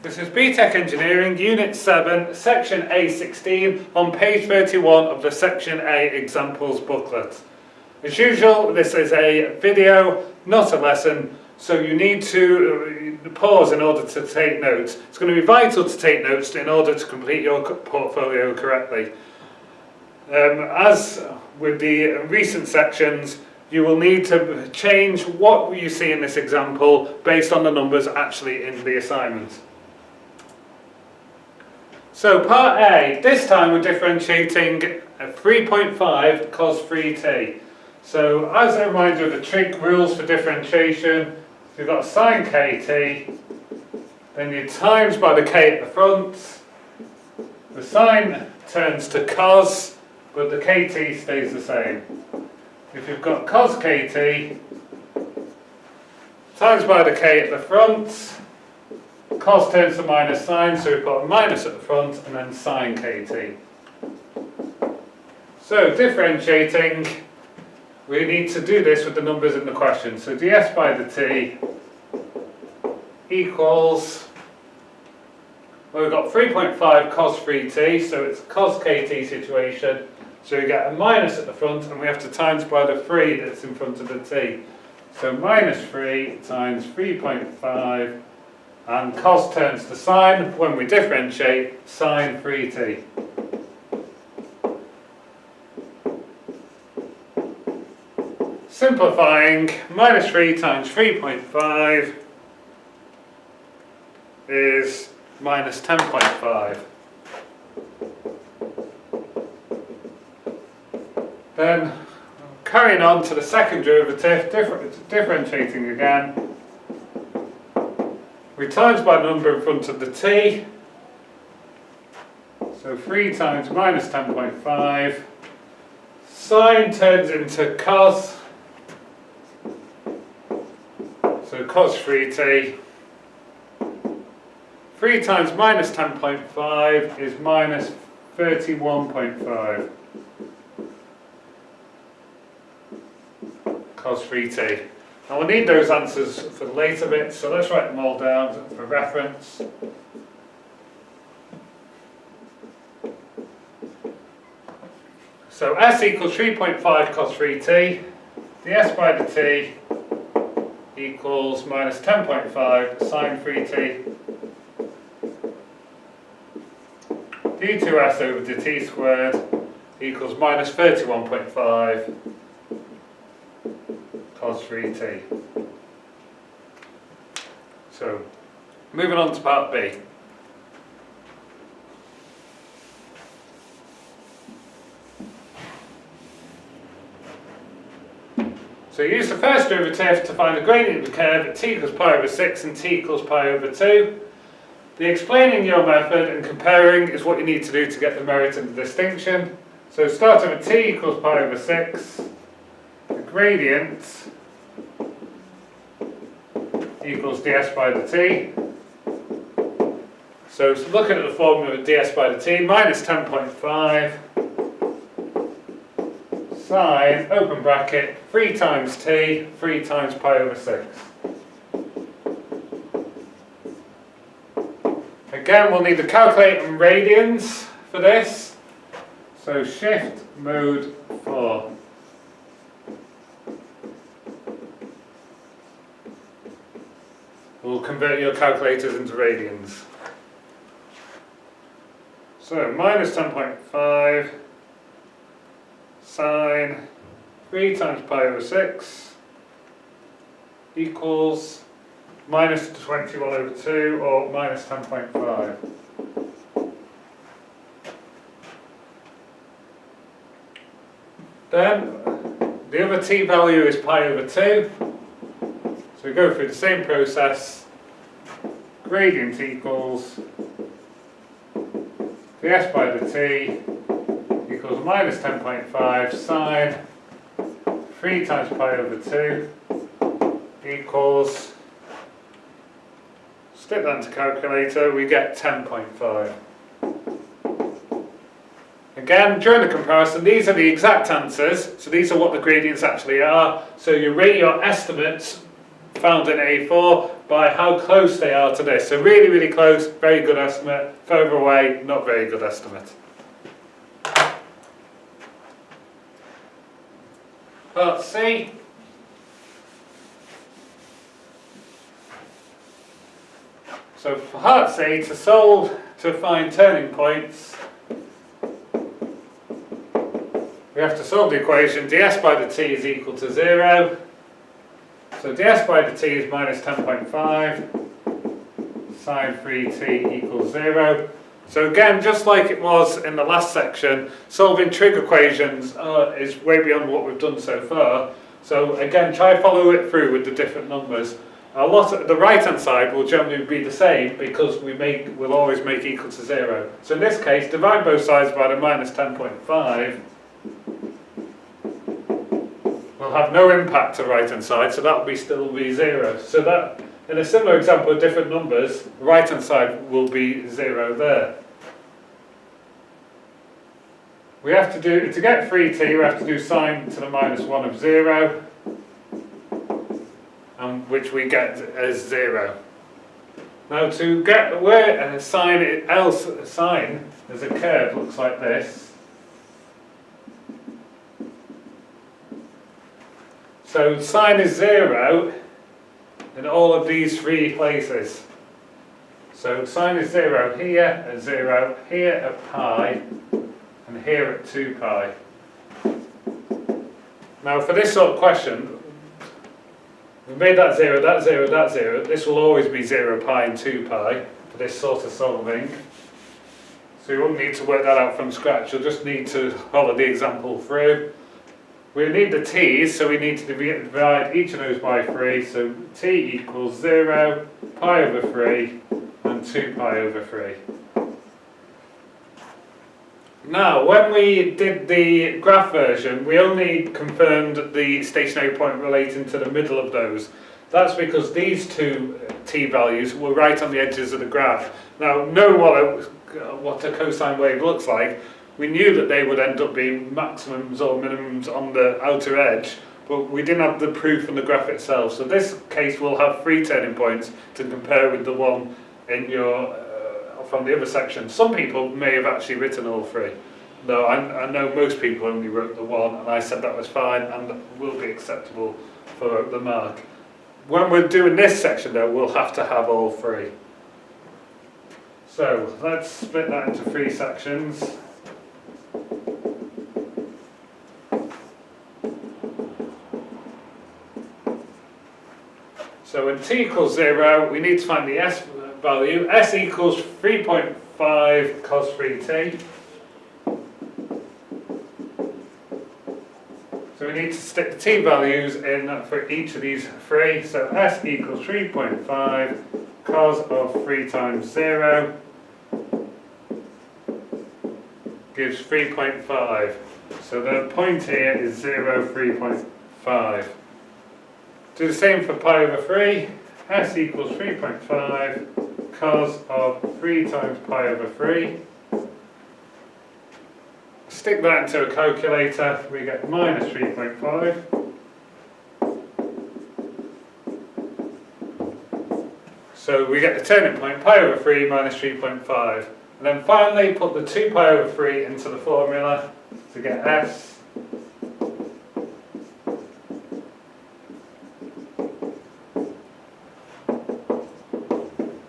This is BTEC Engineering, Unit 7, Section A16, on page 31 of the Section A Examples booklet. As usual, this is a video, not a lesson, so you need to pause in order to take notes. It's going to be vital to take notes in order to complete your portfolio correctly. As with the recent sections, you will need to change what you see in this example based on the numbers actually in the assignment. So part A, this time we're differentiating a 3.5 cos 3t. So as a reminder of the trig rules for differentiation, you've got sine kt, then you times by the k at the front, the sine turns to cos, but the kt stays the same. If you've got cos kt, times by the k at the front, cos turns to minus sine, so we've got a minus at the front and then sine kt. So differentiating, we need to do this with the numbers in the question. So ds by the t equals, well, we've got 3.5 cos 3t, so it's cos kt situation. So we get a minus at the front and we have to times by the 3 that's in front of the t. So minus 3 times 3.5, and cos turns to sine when we differentiate sine 3t. Simplifying, minus 3 times 3.5 is minus 10.5. Then carrying on to the second derivative, differentiating again. We times by the number in front of the t, so 3 times minus 10.5, sine turns into cos, so cos 3t, 3 times minus 10.5 is minus 31.5 cos 3t. Now we'll need those answers for the later bits, so let's write them all down for reference. So s equals 3.5 cos 3t, ds by the t equals minus 10.5 sine 3t, d2s over dt squared equals minus 31.5 cos 3t. So, moving on to part B. So use the first derivative to find the gradient of the curve at t equals pi over 6 and t equals pi over 2. The explaining your method and comparing is what you need to do to get the merit and the distinction. So starting with t equals pi over 6, the gradient equals ds by the t. So looking at the formula of ds by the t, minus 10.5 sine, open bracket, 3 times t, 3 times pi over 6. Again, we'll need to calculate in radians for this. So shift mode 4. We'll convert your calculators into radians. So minus 10.5 sine 3 times pi over 6 equals minus 21 over 2 or minus 10.5. Then the other t value is pi over 2. So we go through the same process. Gradient equals ds by the t equals minus 10.5 sine 3 times pi over 2 equals, stick that into calculator, we get 10.5. Again, during the comparison, these are the exact answers, so these are what the gradients actually are. So you rate your estimates found in A4 by how close they are to this. So really, really close, very good estimate. Further away, not very good estimate. Part C. So for part C, to solve to find turning points, we have to solve the equation ds by dt is equal to 0. So ds by dt is minus 10.5, sine 3t equals 0. So again, just like it was in the last section, solving trig equations is way beyond what we've done so far. So again, try follow it through with the different numbers. The right hand side will generally be the same because we'll always make equal to 0. So in this case, divide both sides by the minus 10.5. Will have no impact to right hand side, so that will still be 0. So that, in a similar example of different numbers, the right hand side will be 0 there. We have to do, to get 3t, we have to do sine to the minus 1 of 0, which we get as 0. Now to get where a sine as a curve looks like this. So sine is 0 in all of these three places. So sine is 0 here at 0, here at pi, and here at 2 pi. Now for this sort of question, we made that 0, that 0, that 0. This will always be 0 pi and 2 pi for this sort of solving. So you won't need to work that out from scratch, you'll just need to follow the example through. We need the t's, so we need to divide each of those by 3. So t equals 0, pi over 3, and 2 pi over 3. Now, when we did the graph version, we only confirmed the stationary point relating to the middle of those. That's because these two t values were right on the edges of the graph. Now, know what a cosine wave looks like. We knew that they would end up being maximums or minimums on the outer edge, but we didn't have the proof in the graph itself. So this case will have 3 turning points to compare with the one in your from the other section. Some people may have actually written all 3. No, I know most people only wrote the 1, and I said that was fine and will be acceptable for the mark. When we're doing this section though, we'll have to have all 3. So let's split that into 3 sections. So when t equals 0, we need to find the s value. S equals 3.5 cos 3t. So we need to stick the t values in for each of these 3. So s equals 3.5 cos of 3 times 0 gives 3.5. So the point here is 0, 3.5. Do the same for pi over 3. S equals 3.5 cos of 3 times pi over 3. Stick that into a calculator, we get minus 3.5. So we get the turning point, pi over 3 minus 3.5. And then finally put the 2 pi over 3 into the formula to get S.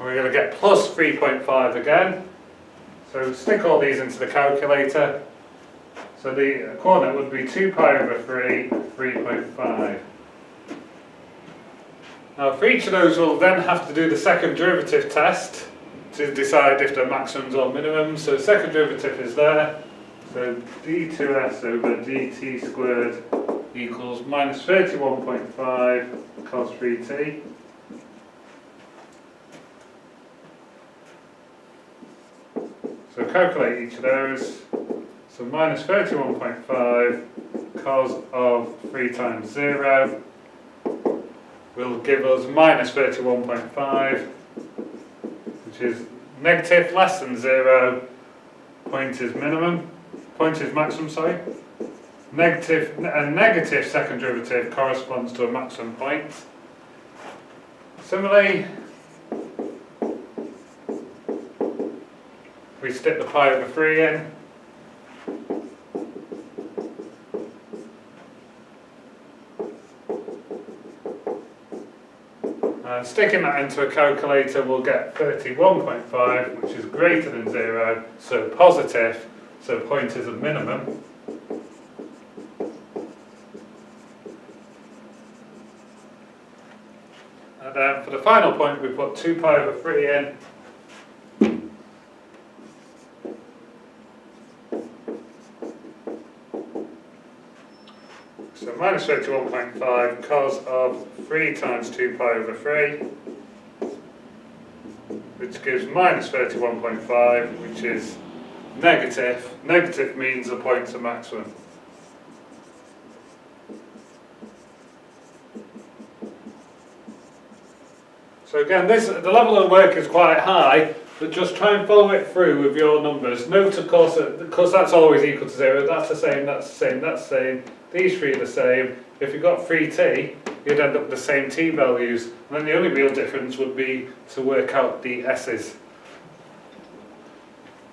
We're going to get plus 3.5 again. So stick all these into the calculator. So the coordinate would be 2 pi over 3, 3.5. Now for each of those we'll then have to do the second derivative test to decide if they're maximums or minimums. So the second derivative is there. So d2s over dt squared equals minus 31.5 cos 3t. So calculate each of those. So minus 31.5 cos of 3 times 0 will give us minus 31.5, which is negative less than 0, point is maximum, sorry. A negative second derivative corresponds to a maximum point. Similarly, we stick the pi over 3 in. And sticking that into a calculator, we'll get 31.5, which is greater than 0, so positive, so point is a minimum. And then for the final point, we put 2 pi over 3 in. So minus 31.5 cos of 3 times 2 pi over 3, which gives minus 31.5, which is negative. Negative means the point's a maximum. So again, the level of work is quite high, but just try and follow it through with your numbers. Note, of course, because that's always equal to 0, that's the same, that's the same, that's the same. These three are the same. If you got 3t, you'd end up with the same t values. And then the only real difference would be to work out the s's.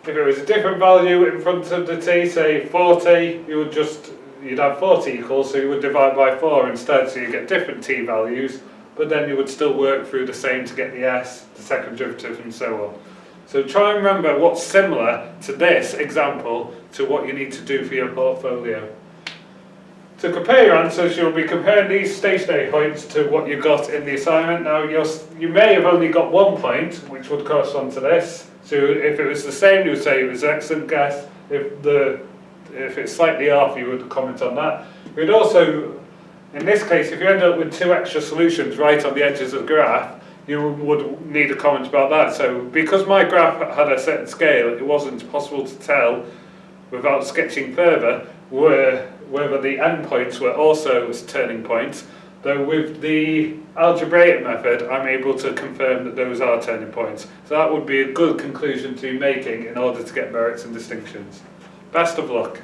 If it was a different value in front of the t, say 40, you'd have 40 equals, so you would divide by 4 instead, so you get different t values, but then you would still work through the same to get the s, the second derivative, and so on. So try and remember what's similar to this example to what you need to do for your portfolio. To compare your answers, you'll be comparing these stationary points to what you got in the assignment. Now, you may have only got 1 point, which would correspond to this. So if it was the same, you would say it was an excellent guess. If it's slightly off, you would comment on that. You'd also, in this case, if you end up with 2 extra solutions right on the edges of the graph, you would need a comment about that. So because my graph had a certain scale, it wasn't possible to tell, without sketching further, whether the endpoints were also turning points, though with the algebraic method I'm able to confirm that those are turning points. So that would be a good conclusion to be making in order to get merits and distinctions. Best of luck.